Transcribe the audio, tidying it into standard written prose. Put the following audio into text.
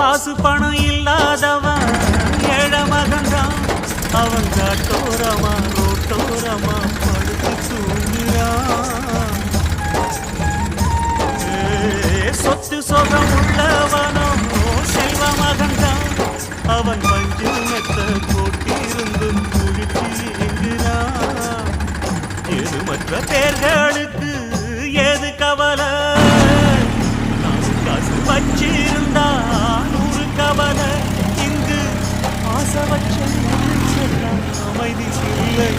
காசு பணம் இல்லாதவன் ஏழ மகன்தான். அவன் காட்டோரமா ரோட்டோரமா படுத்து தூங்குறான். சொத்து சொகம் உள்ளவனோ செல்வ மகன்தான். அவன் பஞ்சு மெத்த போட்டிருந்தும் குழிச்சு எங்குறான். எது மற்ற பேர்களுக்கு ஏது கவலை? காசு வச்சிருந்தா 100 கவலை. இங்கு ஆசை வச்ச அமைதி இல்லை.